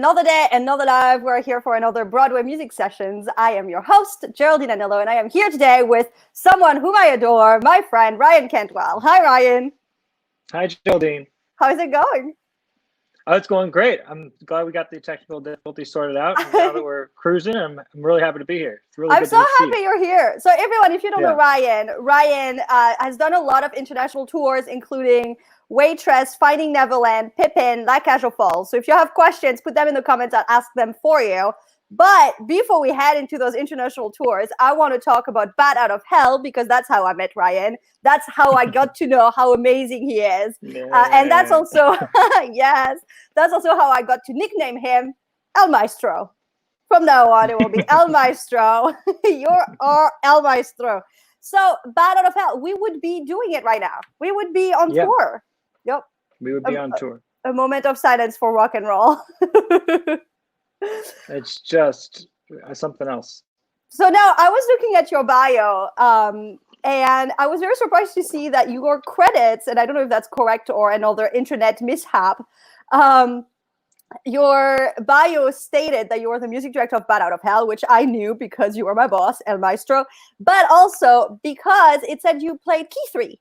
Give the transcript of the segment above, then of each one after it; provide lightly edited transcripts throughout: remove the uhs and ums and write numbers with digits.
another day, another live. We're here for another Broadway music sessions. I am your host, Geraldine Anello, and I am here today with someone whom I adore, my friend, Ryan Cantwell. Hi, Ryan. Hi, Geraldine. How's it going? Oh, it's going great. I'm glad we got the technical difficulties sorted out. And now that we're cruising, I'm really happy to be here. It's really I'm good so to see happy you. you're here. So everyone, if you don't know Ryan has done a lot of international tours, including Waitress, Finding Neverland, Pippin, La Cage aux Folles. So if you have questions, put them in the comments. I'll ask them for you. But before we head into those international tours, I want to talk about Bat Out of Hell, because that's how I met Ryan. That's how I got to know how amazing he is. And that's also, yes, that's also how I got to nickname him El Maestro. From now on, it will be El Maestro. You're our El Maestro. So, Bat Out of Hell, we would be doing it right now. We would be on tour. Yep. We would be on tour. A moment of silence for rock and roll. It's just something else. So now I was looking at your bio, and I was very surprised to see that your credits, and I don't know if that's correct or another internet mishap, your bio stated that you were the music director of Bat Out of Hell, which I knew because you were my boss, El Maestro, but also because it said you played key 3.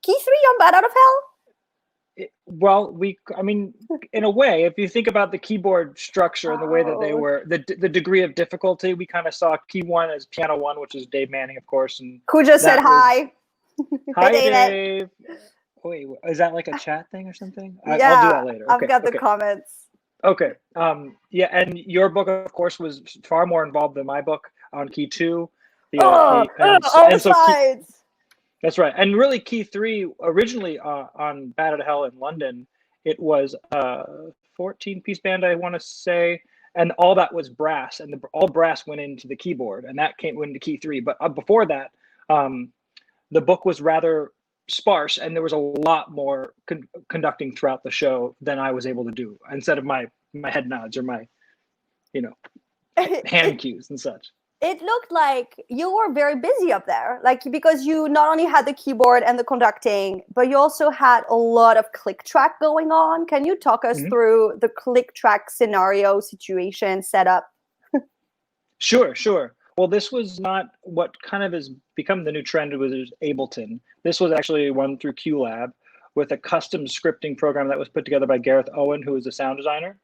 Key 3 on Bat Out of Hell? I mean, in a way, if you think about the keyboard structure and the way that they were, the degree of difficulty, we kind of saw key 1 as piano 1, which is Dave Manning, of course. And who just said hi. Hi, Dave. Wait, is that like a chat thing or something? Yeah, I'll do that later. I've got the comments. Okay. Yeah, and your book, of course, was far more involved than my book on key 2. Sides. That's right. And really, key 3, originally on Bat Out of Hell in London, it was a 14-piece band, I want to say, and all that was brass, and all brass went into the keyboard, and that went into key 3. But before that, the book was rather sparse, and there was a lot more conducting throughout the show than I was able to do, instead of my head nods or my, hand cues and such. It looked like you were very busy up there, because you not only had the keyboard and the conducting, but you also had a lot of click track going on. Can you talk us through the click track scenario, situation, setup? Sure. Well, this was not what kind of has become the new trend was Ableton. This was actually one through QLab with a custom scripting program that was put together by Gareth Owen, who is a sound designer.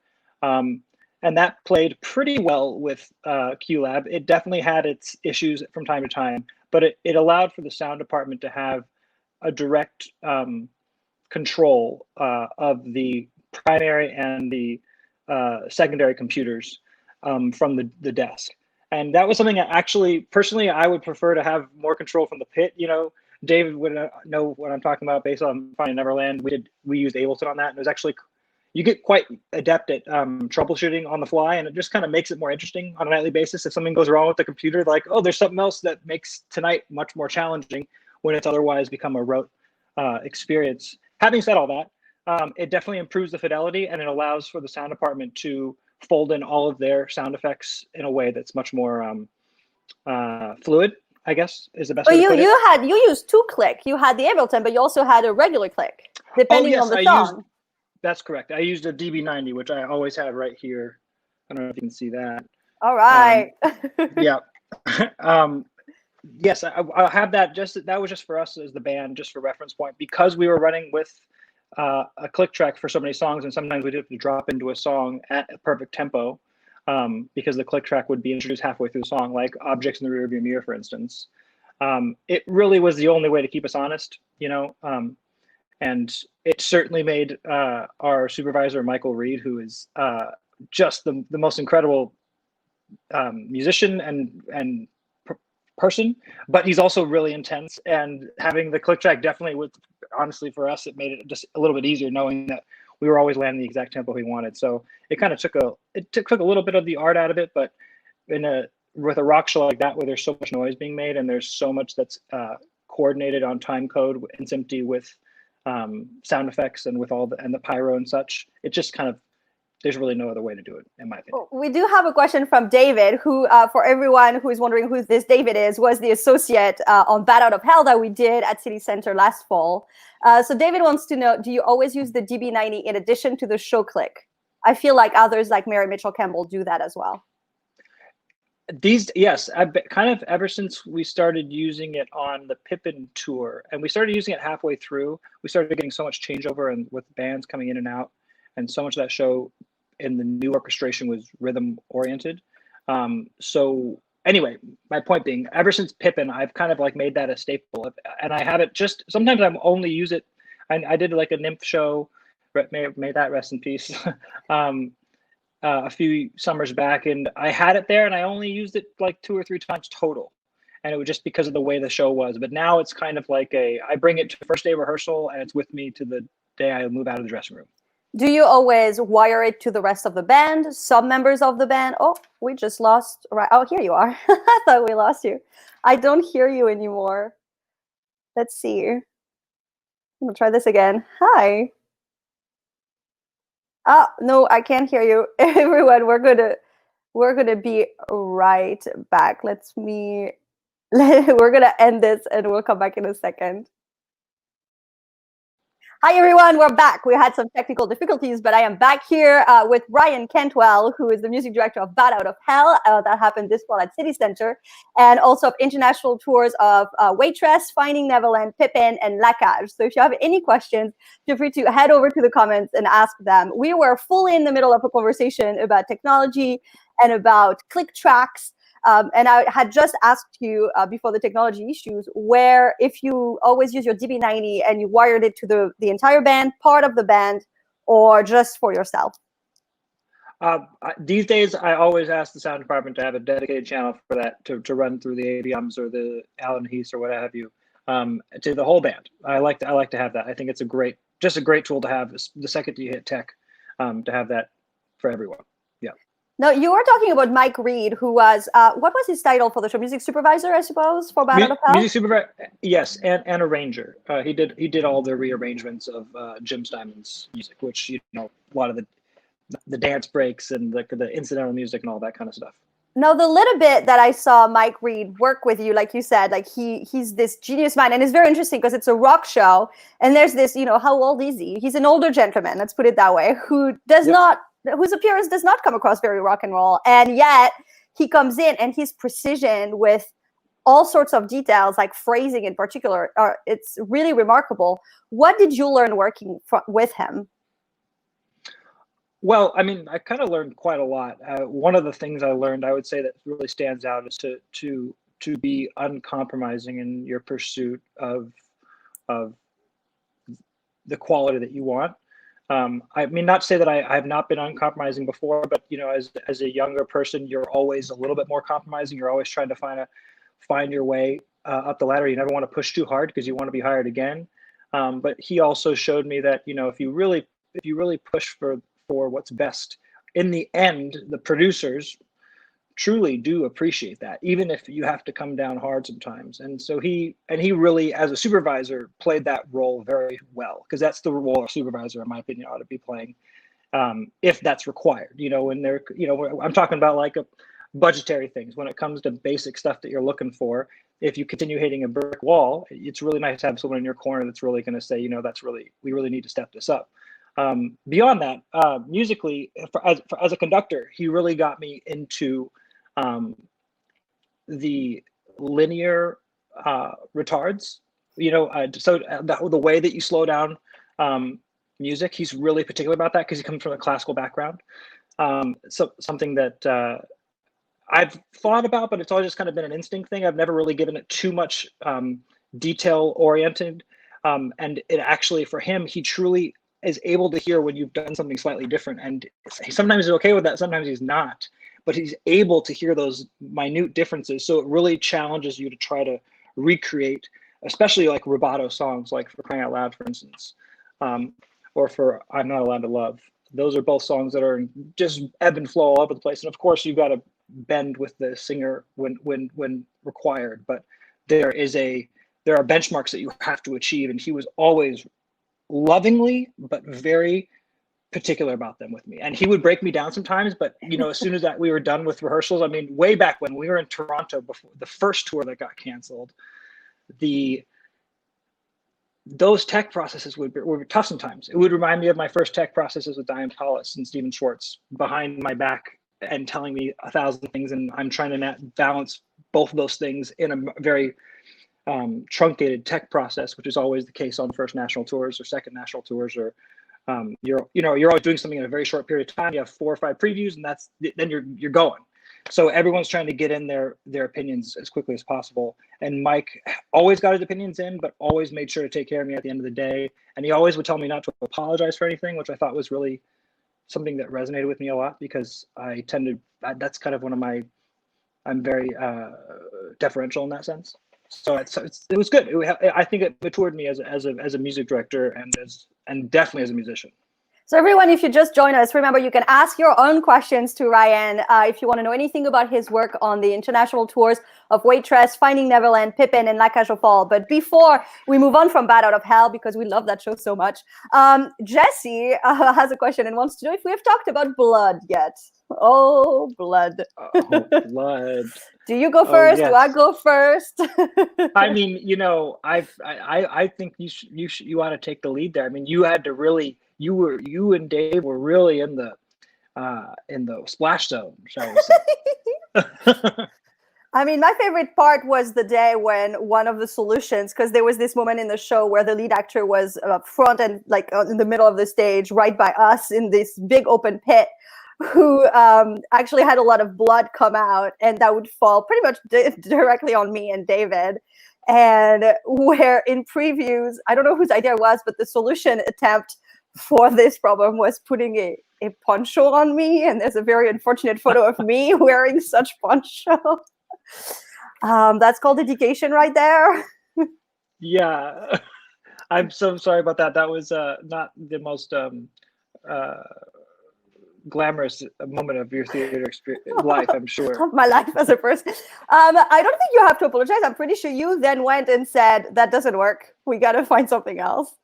And that played pretty well with QLab. It definitely had its issues from time to time, but it allowed for the sound department to have a direct control of the primary and the secondary computers from the desk. And that was something that actually, personally, I would prefer to have more control from the pit. David would know what I'm talking about based on Finding Neverland. We used Ableton on that, and it was actually, you get quite adept at troubleshooting on the fly, and it just kind of makes it more interesting on a nightly basis. If something goes wrong with the computer, like, oh, there's something else that makes tonight much more challenging when it's otherwise become a rote experience. Having said all that, it definitely improves the fidelity, and it allows for the sound department to fold in all of their sound effects in a way that's much more fluid, I guess, is the best way to put it. You used 2 click. You had the Ableton, but you also had a regular click, depending on the song. That's correct. I used a DB90, which I always have right here. I don't know if you can see that. All right. Yeah. Yes, I'll have that. That was just for us as the band, just for reference point, because we were running with a click track for so many songs, and sometimes we'd have to drop into a song at a perfect tempo because the click track would be introduced halfway through the song, like Objects in the Rearview Mirror, for instance. It really was the only way to keep us honest, and it certainly made our supervisor, Michael Reed, who is just the most incredible musician and person, but he's also really intense. And having the click track definitely honestly, for us, it made it just a little bit easier knowing that we were always landing the exact tempo he wanted. So it kind of took a little bit of the art out of it, but with a rock show like that, where there's so much noise being made and there's so much that's coordinated on time code and SMPTE with sound effects and with and the pyro and such, it just kind of, there's really no other way to do it, in my opinion. We do have a question from David, who, for everyone who is wondering who this David is, was the associate on Bat Out of Hell that we did at City Center last fall. So David wants to know, do you always use the DB90 in addition to the show click? I feel like others like Mary Mitchell Campbell do that as well. Yes, I've been, kind of ever since we started using it on the Pippin tour, and we started using it halfway through, we started getting so much changeover and with bands coming in and out, and so much of that show in the new orchestration was rhythm oriented. So anyway, my point being, ever since Pippin, I've kind of like made that a staple, and I have it just, sometimes I only use it. I did like a nymph show, may that rest in peace. A few summers back, and I had it there and I only used it like 2 or 3 times total, and it was just because of the way the show was. But now it's kind of like I bring it to the first day of rehearsal and it's with me to the day I move out of the dressing room. Do you always wire it to the rest of the band, some members of the band? Oh, we just lost, right? Oh, here you are. I thought we lost you. I don't hear you anymore. Let's see. I'm gonna try this again. Hi. Oh, no, I can't hear you. Everyone, we're gonna be right back. We're gonna end this and we'll come back in a second. Hi everyone, we're back. We had some technical difficulties, but I am back here with Ryan Cantwell, who is the music director of Bat Out of Hell. That happened this fall at City Center, and also of international tours of Waitress, Finding Neverland, Pippin, and La Cage. So if you have any questions, feel free to head over to the comments and ask them. We were fully in the middle of a conversation about technology and about click tracks. And I had just asked you before the technology issues, where if you always use your DB90 and you wired it to the entire band, part of the band, or just for yourself? These days, I always ask the sound department to have a dedicated channel for that to run through the ABMs or the Allen Heath or what have you, to the whole band. I like to have that. I think it's just a great tool to have the second you hit tech, to have that for everyone. Yeah. No, you were talking about Mike Reed, who was, what was his title for the show? Music supervisor, I suppose, for Bat Out of Hell? Music supervisor, yes, and arranger. He did all the rearrangements of Jim Steinman's music, which, a lot of the dance breaks and the incidental music and all that kind of stuff. Now, the little bit that I saw Mike Reed work with you, like you said, like he's this genius mind, and it's very interesting because it's a rock show, and there's this, how old is he? He's an older gentleman, let's put it that way, whose appearance does not come across very rock and roll, and yet he comes in and his precision with all sorts of details, like phrasing in particular, it's really remarkable. What did you learn working with him? Well, I mean, I kind of learned quite a lot. One of the things I learned, I would say, that really stands out is to be uncompromising in your pursuit of the quality that you want. I mean, not to say that I have not been uncompromising before, but as a younger person, you're always a little bit more compromising. You're always trying to find your way up the ladder. You never want to push too hard because you want to be hired again. But he also showed me that if you really push for what's best, in the end, the producers truly do appreciate that, even if you have to come down hard sometimes. And so he really, as a supervisor, played that role very well, because that's the role a supervisor, in my opinion, ought to be playing, if that's required. When they're, I'm talking about like budgetary things. When it comes to basic stuff that you're looking for, if you continue hitting a brick wall, it's really nice to have someone in your corner that's really going to say, we really need to step this up. Beyond that, musically, as a conductor, he really got me into the linear retards. So the way that you slow down music, he's really particular about that because he comes from a classical background. So something that I've thought about, but it's always just kind of been an instinct thing. I've never really given it too much detail oriented. And it actually, for him, he truly is able to hear when you've done something slightly different, and sometimes he's okay with that, sometimes he's not, but he's able to hear those minute differences. So it really challenges you to try to recreate, especially like rubato songs, like For Crying Out Loud, for instance, or for I'm Not Allowed to Love. Those are both songs that are just ebb and flow all over the place, and of course you've got to bend with the singer when required, but there are benchmarks that you have to achieve, and he was always lovingly but very particular about them with me. And he would break me down sometimes, but as soon as that we were done with rehearsals, I mean, way back when we were in Toronto before the first tour that got canceled, the those tech processes were tough sometimes. It would remind me of my first tech processes with Diane Paulus and Stephen Schwartz behind my back and telling me 1,000 things, and I'm trying to balance both of those things in a very truncated tech process, which is always the case on first national tours or second national tours, or you're always doing something in a very short period of time. You have 4 or 5 previews, and then you're going. So everyone's trying to get in their opinions as quickly as possible. And Mike always got his opinions in, but always made sure to take care of me at the end of the day. And he always would tell me not to apologize for anything, which I thought was really something that resonated with me a lot, because I tend to, that's kind of I'm very deferential in that sense. So it was good. I think it matured me as a music director and definitely as a musician. So everyone, if you just join us, remember you can ask your own questions to Ryan if you want to know anything about his work on the international tours of Waitress, Finding Neverland, Pippin, and La Cage aux Folles. But before we move on from Bat Out of Hell, because we love that show so much, Jesse has a question and wants to know if we have talked about blood yet. Oh, blood. Oh, blood. Do you go first? Yes. Do I go first? I mean, I think you ought to take the lead there. I mean, you had to really. You and Dave were really in the splash zone, shall we say. I mean, my favorite part was the day when one of the solutions, because there was this moment in the show where the lead actor was up front and in the middle of the stage, right by us in this big open pit, who actually had a lot of blood come out, and that would fall pretty much directly on me and David. And where in previews, I don't know whose idea it was, but the solution attempt for this problem was putting a poncho on me, and there's a very unfortunate photo of me wearing such poncho. That's called dedication right there. Yeah, I'm so sorry about that. That was not the most glamorous moment of your theater life, I'm sure. Of my life as a person. I don't think you have to apologize. I'm pretty sure you then went and said, that doesn't work. We got to find something else.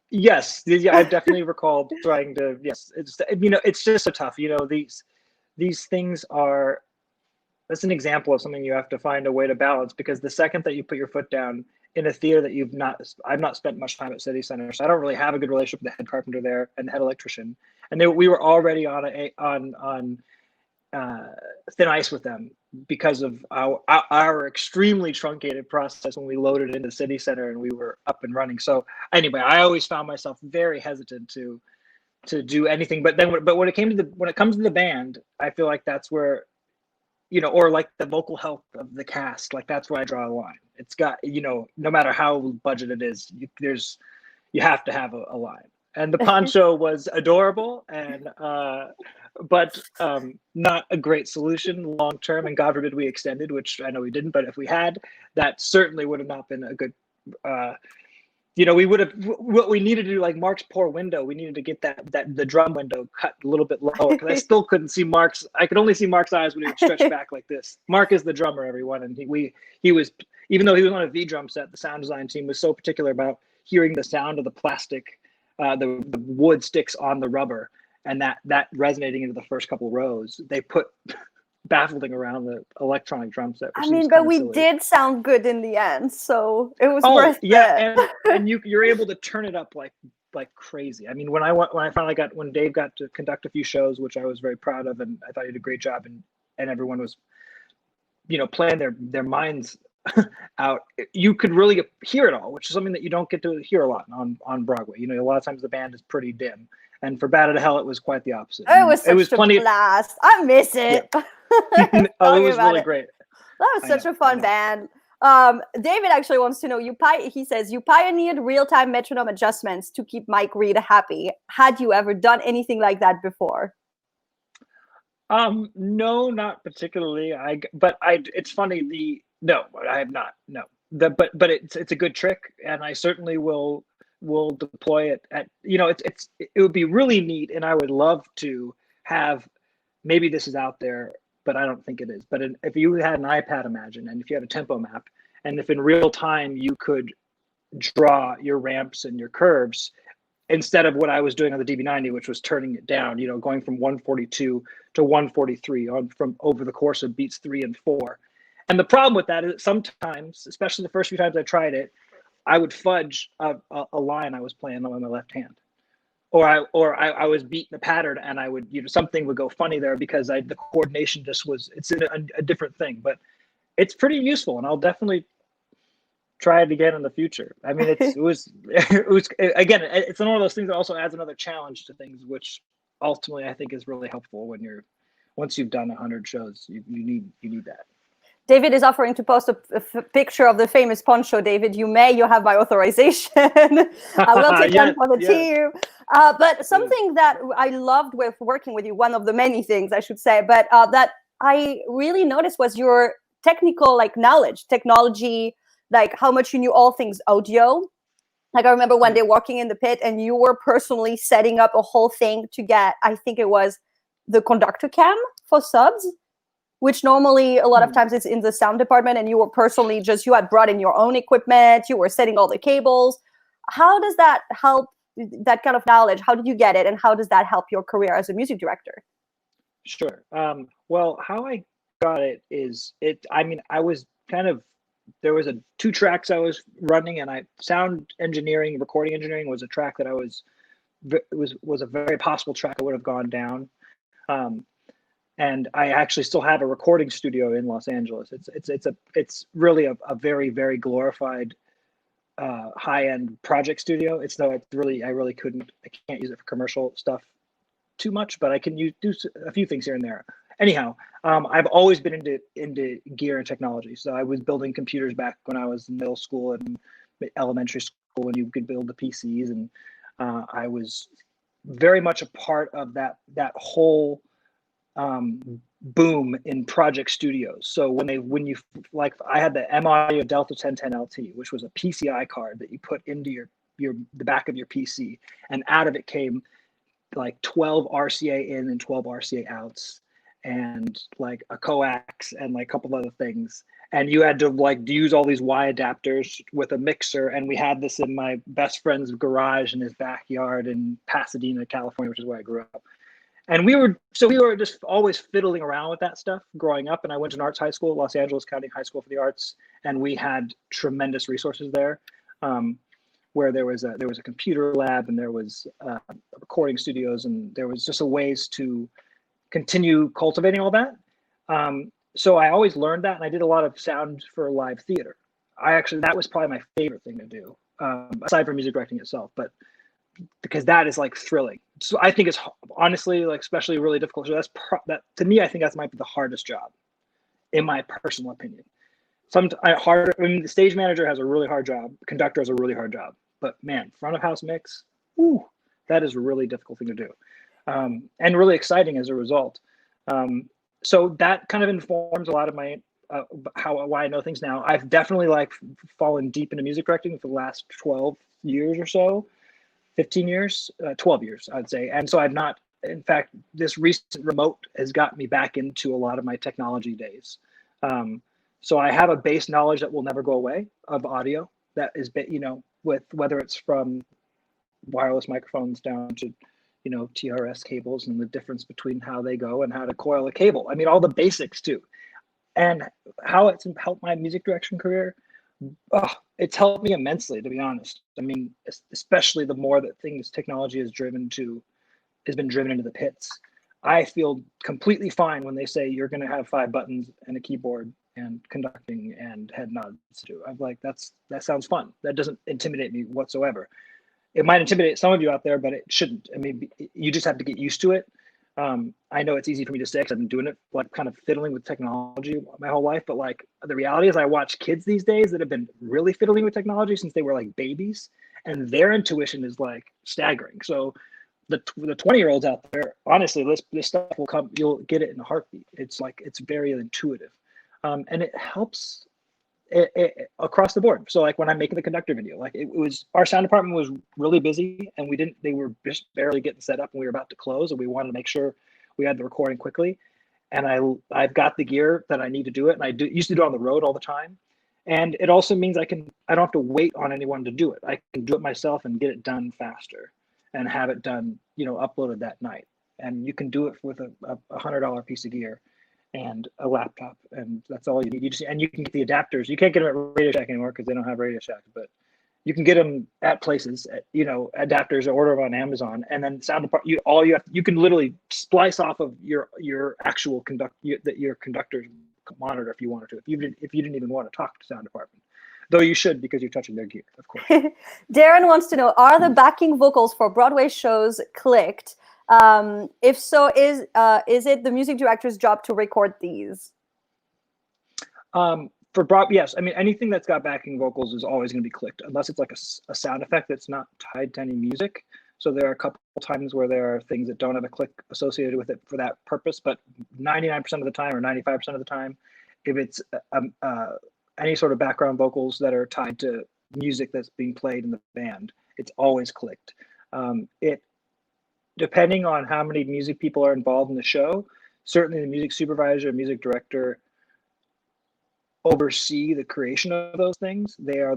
Yes, I definitely recalled trying to. Yes, it's just so tough. These things are. That's an example of something you have to find a way to balance, because the second that you put your foot down in a theater that I've not spent much time at City Center, so I don't really have a good relationship with the head carpenter there and the head electrician, and we were already on thin ice with them because of our extremely truncated process when we loaded into City Center and we were up and running. So anyway, I always found myself very hesitant to do anything. But when it comes to the band, I feel like that's where, or like the vocal health of the cast, like that's where I draw a line. It's got, no matter how budgeted it is, you have to have a line. And the poncho was adorable, but not a great solution long term. And God forbid we extended, which I know we didn't. But if we had, that certainly would have not been a good. We would have what we needed to do, like Mark's poor window. We needed to get the drum window cut a little bit lower, because I still couldn't see Mark's. I could only see Mark's eyes when he would stretch back like this. Mark is the drummer, everyone, and he was, even though he was on a V drum set, the sound design team was so particular about hearing the sound of the plastic. The wood sticks on the rubber, and that resonating into the first couple rows. They put baffling around the electronic drum set. I mean, but we did sound good in the end, so it was worth it. Yeah, and you're able to turn it up like crazy. I mean, when Dave got to conduct a few shows, which I was very proud of, and I thought he did a great job, and everyone was, playing their minds out, you could really hear it all, which is something that you don't get to hear a lot on Broadway. A lot of times the band is pretty dim, and for Bat Out of Hell it was quite the opposite. It was such a blast. I miss it. Yeah. It was really great. That was such a fun band. David actually wants to know, he says you pioneered real-time metronome adjustments to keep Mike Reed happy. Had you ever done anything like that before? No, not particularly. It's funny. No, I have not. No, but it's a good trick, and I certainly will deploy it at. It would be really neat, and I would love to have. Maybe this is out there, but I don't think it is. But if you had an iPad, imagine, and if you had a tempo map, and if in real time you could draw your ramps and your curves, instead of what I was doing on the DB90, which was turning it down, going from 142 to 143 from over the course of beats 3 and 4. And the problem with that is sometimes, especially the first few times I tried it, I would fudge a line I was playing on my left hand, or I was beating the pattern, and I would, something would go funny there because the coordination just was, it's a different thing, but it's pretty useful, and I'll definitely try it again in the future. I mean, it was again, it's one of those things that also adds another challenge to things, which ultimately I think is really helpful once you've done 100 shows. You need that. David is offering to post a picture of the famous poncho. David, you have my authorization. I will take one for the team. But something that I loved with working with you, one of the many things I should say, but that I really noticed was your technical knowledge, technology, how much you knew all things audio. I remember one day walking in the pit and you were personally setting up a whole thing to get, I think it was the conductor cam for subs, which normally a lot of times it's in the sound department, and you were personally you had brought in your own equipment, you were setting all the cables. How does that help, that kind of knowledge? How did you get it, and how does that help your career as a music director? Sure. Well, how I got it is I was there was 2 tracks I was running, and sound engineering, recording engineering was a track that was a very possible track I would have gone down. And I actually still have a recording studio in Los Angeles. It's really a very, very glorified high-end project studio. I really I can't use it for commercial stuff too much, but I can do a few things here and there. Anyhow, I've always been into gear and technology. So I was building computers back when I was in middle school and elementary school, when you could build the PCs, and I was very much a part of that whole boom in project studios. So I had the M-Audio Delta 1010 LT, which was a PCI card that you put into the back of your PC, and out of it came 12 RCA in and 12 RCA outs, and a coax and a couple of other things. And you had to use all these Y adapters with a mixer. And we had this in my best friend's garage in his backyard in Pasadena, California, which is where I grew up. And we were just always fiddling around with that stuff growing up. And I went to an arts high school, Los Angeles County High School for the Arts, and we had tremendous resources there, where there was a computer lab, and there was recording studios, and there was just ways to continue cultivating all that. So I always learned that, and I did a lot of sound for live theater. That was probably my favorite thing to do, aside from music directing itself, but because that is thrilling. So I think it's honestly especially really difficult. So that to me, I think that might be the hardest job, in my personal opinion. The stage manager has a really hard job. Conductor has a really hard job. But man, front of house mix, that is a really difficult thing to do, and really exciting as a result. So that kind of informs a lot of my why I know things now. I've definitely fallen deep into music directing for the last 12 years or so. 15 years, 12 years, I'd say. And so in fact, this recent remote has got me back into a lot of my technology days. So I have a base knowledge that will never go away of audio, that is, with whether it's from wireless microphones down to, TRS cables, and the difference between how they go and how to coil a cable. I mean, all the basics too. And how it's helped my music direction career. It's helped me immensely, to be honest. I mean, especially the more that technology has been driven into the pits. I feel completely fine when they say you're going to have 5 buttons and a keyboard and conducting and head nods too. I'm that sounds fun. That doesn't intimidate me whatsoever. It might intimidate some of you out there, but it shouldn't. I mean, you just have to get used to it. I know it's easy for me to say because I've been doing it, kind of fiddling with technology my whole life. But the reality is, I watch kids these days that have been really fiddling with technology since they were babies, and their intuition is staggering. So the 20-year-olds out there, honestly, this stuff will come. You'll get it in a heartbeat. It's very intuitive, and it helps across the board. So when I'm making the conductor video, our sound department was really busy, and they were just barely getting set up, and we were about to close, and we wanted to make sure we had the recording quickly. And I've got the gear that I need to do it, and I used to do it on the road all the time. And it also means I don't have to wait on anyone to do it. I can do it myself and get it done faster, and have it done, uploaded that night. And you can do it with a $100 piece of gear and a laptop, and that's all you need. And you can get the adapters. You can't get them at Radio Shack anymore because they don't have Radio Shack, but You can get them at places, adapters, or order them on Amazon, and then sound depart. You can literally splice off of your actual your conductor's monitor if you wanted to. If you didn't even want to talk to sound department, though you should, because you're touching their gear, of course. Darren wants to know: are the backing vocals for Broadway shows clicked? If so, is it the music director's job to record these? Yes. I mean, anything that's got backing vocals is always going to be clicked, unless it's like a sound effect that's not tied to any music. So there are a couple times where there are things that don't have a click associated with it for that purpose. But 99% of the time, or 95% of the time, if it's any sort of background vocals that are tied to music that's being played in the band, it's always clicked. Depending on how many music people are involved in the show, certainly the music supervisor, music director oversee the creation of those things. They are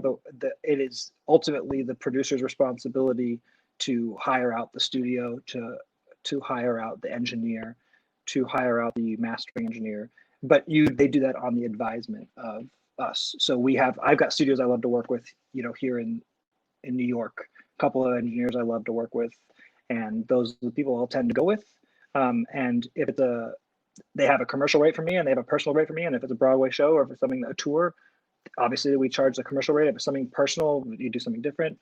it is ultimately the producer's responsibility to hire out the studio, to hire out the engineer, to hire out the mastering engineer. But they do that on the advisement of us. So I've got studios I love to work with, here in New York, a couple of engineers I love to work with, and those are the people I'll tend to go with. And if they have a commercial rate for me, and they have a personal rate for me. And if it's a Broadway show, or if it's a tour, obviously we charge the commercial rate. If it's something personal, you do something different.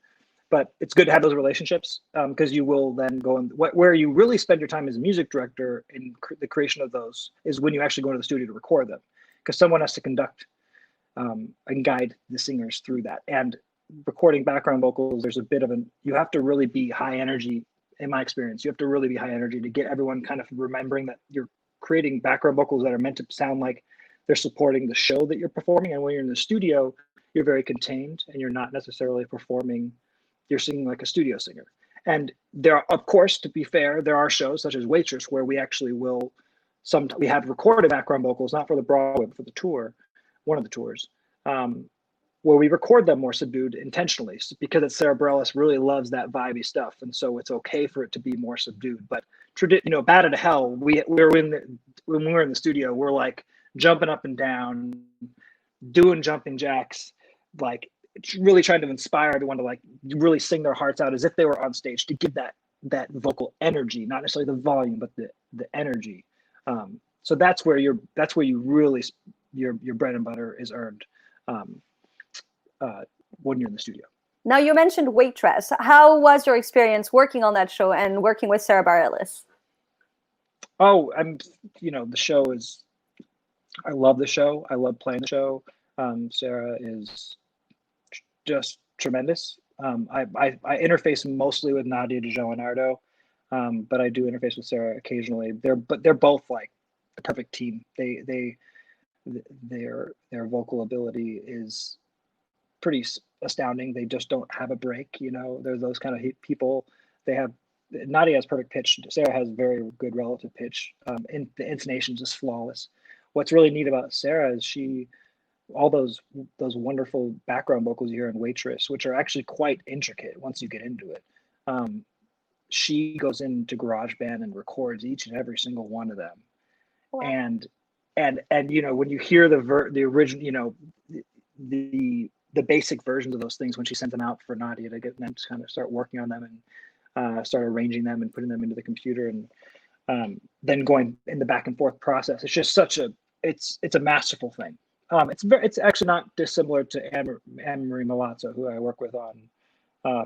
But it's good to have those relationships, because you will then go and where you really spend your time as a music director in the creation of those is when you actually go into the studio to record them, because someone has to conduct and guide the singers through that. And recording background vocals, there's a bit of you have to really be high energy. In my experience, you have to really be high energy to get everyone kind of remembering that you're creating background vocals that are meant to sound like they're supporting the show that you're performing. And when you're in the studio, you're very contained, and you're not necessarily performing, you're singing like a studio singer. And of course, to be fair, there are shows such as Waitress where we actually we have recorded background vocals, not for the Broadway, but for the tour, one of the tours, where we record them more subdued intentionally, because Sarah Bareilles really loves that vibey stuff, and so it's okay for it to be more subdued. But Bat to Hell, when we were in the studio, we're like jumping up and down, doing jumping jacks, like really trying to inspire everyone to like really sing their hearts out as if they were on stage, to give that vocal energy, not necessarily the volume, but the energy. So that's where you really your bread and butter is earned. When you're in the studio. Now, you mentioned Waitress. How was your experience working on that show and working with Sarah Bareilles? Oh, the show is, I love the show. I love playing the show. Sarah is just tremendous. I interface mostly with Nadia DiGiovanardo, but I do interface with Sarah occasionally. They're both like the perfect team. Their vocal ability is pretty astounding. They just don't have a break. They're those kind of people. Nadia has perfect pitch. Sarah has very good relative pitch. And the intonation is just flawless. What's really neat about Sarah is all those wonderful background vocals you hear in Waitress, which are actually quite intricate once you get into it. She goes into GarageBand and records each and every single one of them. Wow. And when you hear the original, the basic versions of those things, when she sends them out for Nadia to get them to kind of start working on them and start arranging them and putting them into the computer, and then going in the back and forth process, it's just it's a masterful thing. It's actually not dissimilar to Anne-Marie Milazzo, who I work with on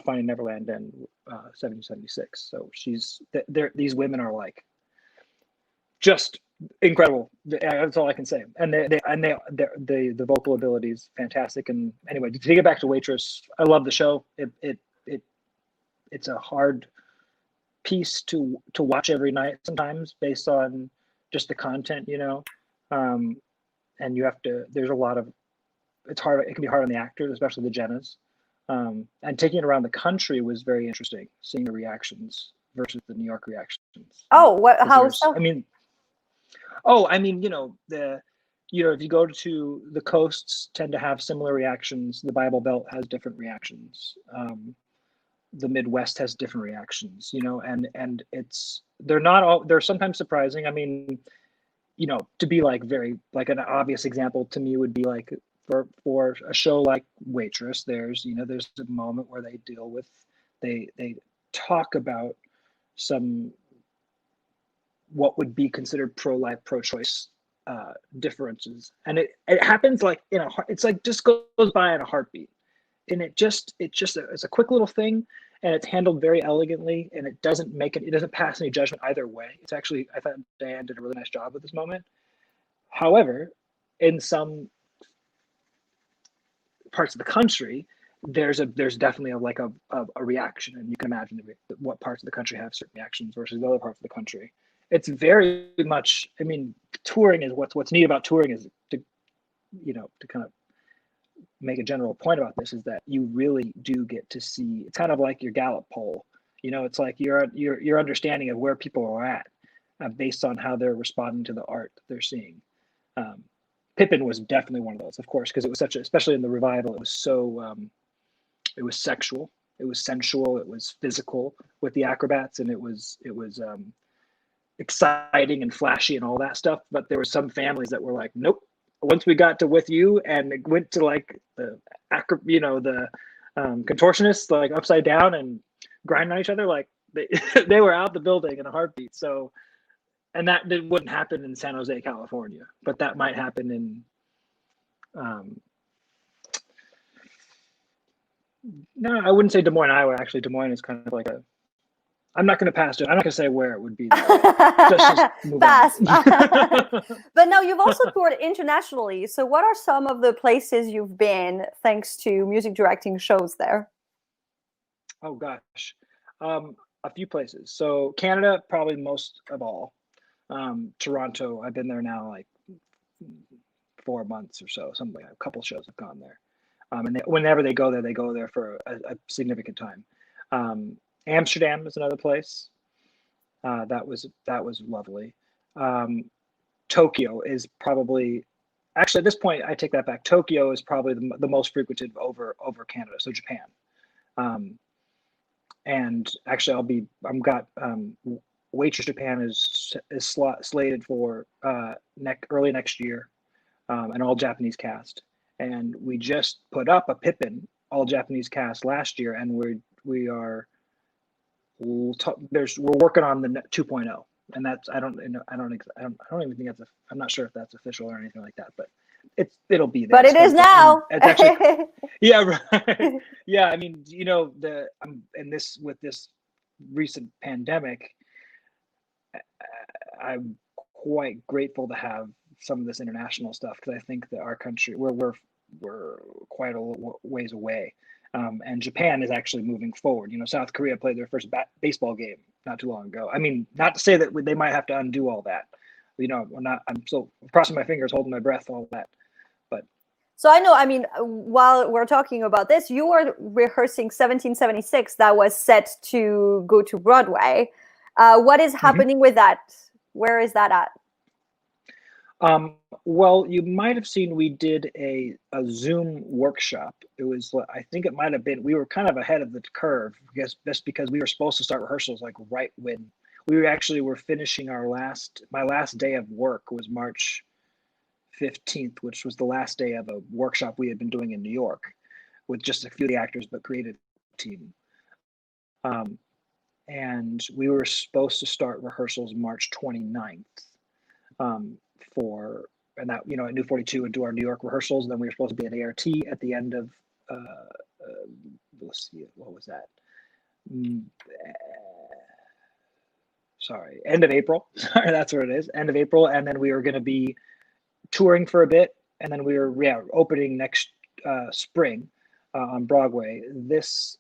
Finding Neverland and 1776. So these women are like just incredible. That's all I can say. And the vocal ability is fantastic. And anyway, to get back to Waitress, I love the show. It's a hard piece to watch every night sometimes, based on just the content, and you have to. There's a lot of. It's hard. It can be hard on the actors, especially the Jennas. And taking it around the country was very interesting, seeing the reactions versus the New York reactions. Oh, how so? If you go to the coasts, tend to have similar reactions. The Bible Belt has different reactions. The Midwest has different reactions, and they're sometimes surprising. To be like an obvious example to me would be like for a show like Waitress, there's a moment where they deal with they talk about some what would be considered pro-life, pro-choice differences, and it happens like it's like just goes by in a heartbeat, and it's a quick little thing, and it's handled very elegantly, and it doesn't pass any judgment either way. It's actually, I thought Diane did a really nice job with this moment. However, in some parts of the country, there's definitely a reaction, and you can imagine what parts of the country have certain reactions versus the other parts of the country. It's very much, I mean, touring is what's neat about touring is to kind of make a general point about this, is that you really do get to see, it's kind of like your Gallup poll. It's like your understanding of where people are at based on how they're responding to the art that they're seeing. Pippin was definitely one of those, of course, because it was especially in the revival, it was so, it was sexual, it was sensual, it was physical with the acrobats, and it was exciting and flashy and all that stuff. But there were some families that were like, nope. Once we got to With You and it went to like the contortionists like upside down and grinding on each other, like they were out the building in a heartbeat. So, and that wouldn't happen in San Jose, California, but that might happen in no, I wouldn't say Des Moines, Iowa. Actually, Des Moines is kind of like I'm not going to pass it. I'm not going to say where it would be. Just Pass. But now you've also toured internationally. So what are some of the places you've been thanks to music directing shows there? Oh gosh, a few places. So Canada, probably most of all. Toronto, I've been there now like 4 months or so. Something like a couple shows have gone there. And whenever they go there for a significant time. Amsterdam is another place. That was lovely. Tokyo is probably, actually at this point I take that back. Tokyo is probably the most frequented over Canada, so Japan. And actually Waitress Japan is slated for early next year, an all Japanese cast. And we just put up a Pippin all Japanese cast last year, and we're working on the 2.0, and that's I don't even think that's I'm not sure if that's official or anything like that, but it'll be there. But it is now. It's actually, yeah, right. Yeah, I mean, with this recent pandemic, I'm quite grateful to have some of this international stuff, because I think that our country, we're quite a ways away. And Japan is actually moving forward. South Korea played their first baseball game not too long ago. I mean, not to say that they might have to undo all that. I'm still crossing my fingers, holding my breath, all that. But so I mean, while we're talking about this, you were rehearsing 1776 that was set to go to Broadway. What is happening with that? Where is that at? Well, you might have seen we did a Zoom workshop. It was, I think it might have been, we were kind of ahead of the curve, just because we were supposed to start rehearsals like right when we were finishing my last day of work was March 15th, which was the last day of a workshop we had been doing in New York with just a few of the actors, but creative team. And we were supposed to start rehearsals March 29th. At New 42 and do our New York rehearsals. And then we were supposed to be at ART at the end of, let's see, what was that? End of April. Sorry, that's what it is. End of April. And then we were going to be touring for a bit. And then we were opening next spring on Broadway. This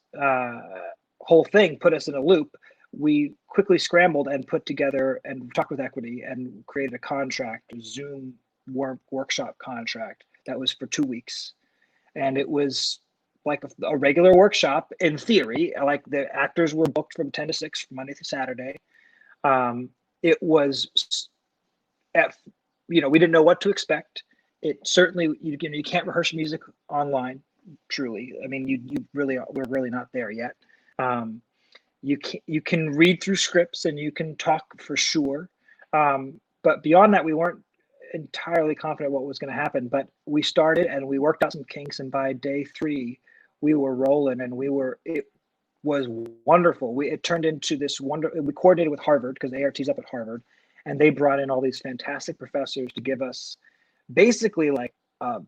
whole thing put us in a loop. We quickly scrambled and put together and talked with Equity and created a contract, a Zoom workshop contract that was for 2 weeks. And it was like a regular workshop in theory. Like the actors were booked from 10 to 6 from Monday through Saturday. It was, we didn't know what to expect. It certainly, you can't rehearse music online, truly. I mean, we're really not there yet. You can read through scripts and you can talk for sure, but beyond that, we weren't. entirely confident what was going to happen, but we started and we worked out some kinks, and by day 3, we were rolling, and it was wonderful. It turned into this we coordinated with Harvard because ART's up at Harvard, and they brought in all these fantastic professors to give us basically like a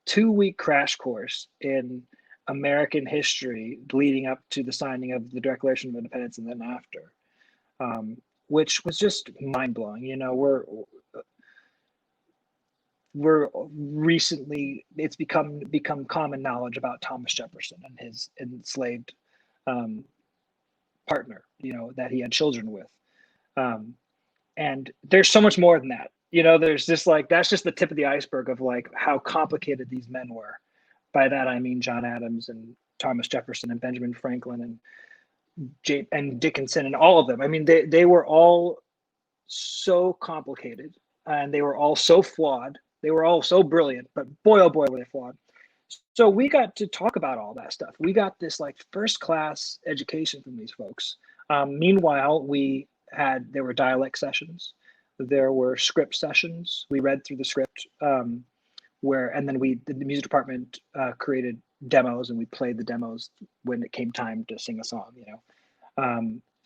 2-week crash course in American history leading up to the signing of the Declaration of Independence and then after, which was just mind blowing. You know, we're recently, it's become common knowledge about Thomas Jefferson and his enslaved partner, you know, that he had children with. And there's so much more than that. You know, there's just like, that's just the tip of the iceberg of like how complicated these men were. By that, I mean John Adams and Thomas Jefferson and Benjamin Franklin and Dickinson and all of them. I mean, they were all so complicated, and they were all so flawed. They were all so brilliant, but boy, oh boy, were they flawed. So we got to talk about all that stuff. We got this like first class education from these folks. Meanwhile, there were dialect sessions. There were script sessions. We read through the script, and then the music department created demos, and we played the demos when it came time to sing a song, you know.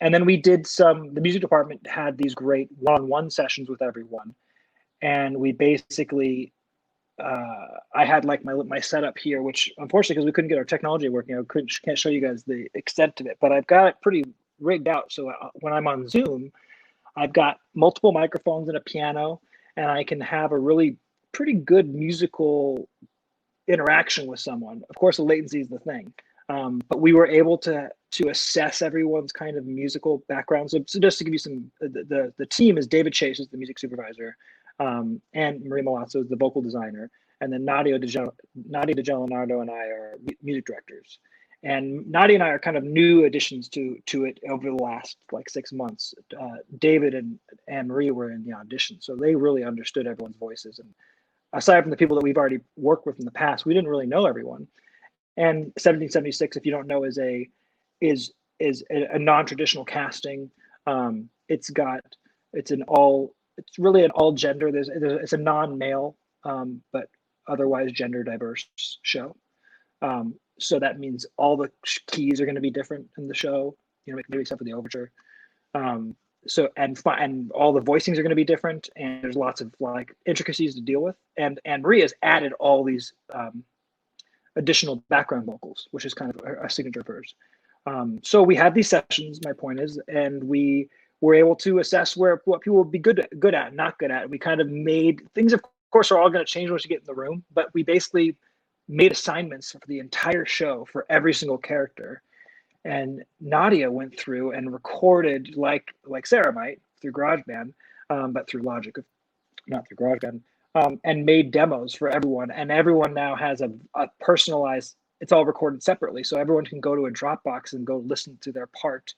And then the music department had these great one-on-one sessions with everyone. And we basically, I had like my setup here, which unfortunately, because we couldn't get our technology working, can't show you guys the extent of it, but I've got it pretty rigged out. So when I'm on Zoom, I've got multiple microphones and a piano, and I can have a really pretty good musical interaction with someone. Of course, the latency is the thing. But we were able to assess everyone's kind of musical background. So just to give you some, the team is David Chase is the music supervisor, and Marie Malazzo is the vocal designer, and then Nadia DeGelinardo and I are music directors. And Nadia and I are kind of new additions to it over the last like 6 months. David and Marie were in the audition, so they really understood everyone's voices. And aside from the people that we've already worked with in the past, we didn't really know everyone. And 1776, if you don't know, is a non-traditional casting. It's really an all gender. It's a non-male, but otherwise gender diverse show. So that means all the keys are going to be different in the show, you know, maybe except for the overture. So and all the voicings are going to be different, and there's lots of like intricacies to deal with. And Maria's added all these additional background vocals, which is kind of a signature of hers. So we had these sessions, my point is, and we were able to assess what people would be good at, not good at. We kind of made things, of course, are all going to change once you get in the room, but we basically made assignments for the entire show for every single character. And Nadia went through and recorded like Sarah might through GarageBand, but through Logic, not through GarageBand, and made demos for everyone. And everyone now has a personalized, it's all recorded separately. So everyone can go to a Dropbox and go listen to their part,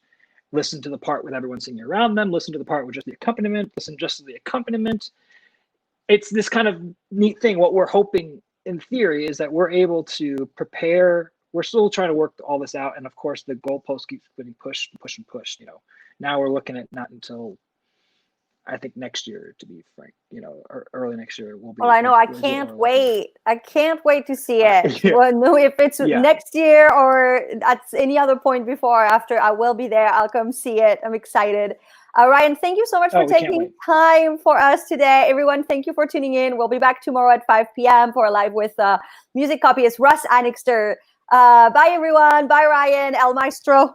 listen to the part with everyone singing around them, listen to the part with just the accompaniment, listen just to the accompaniment. It's this kind of neat thing. What we're hoping in theory is that we're able to prepare. We're still trying to work all this out. And of course, the goalpost keeps getting pushed, you know. Now we're looking at not until, I think, next year, to be frank, you know, or early next year will be. Well, I know, I can't wait. I can't wait to see it. Yeah. Well, no, if it's Yeah. next year or at any other point before or after, I will be there. I'll come see it. I'm excited. Ryan, thank you so much for taking time for us today. Everyone, thank you for tuning in. We'll be back tomorrow at 5 p.m. for a live with music copyist Russ Annixter. Bye, everyone. Bye, Ryan. El Maestro.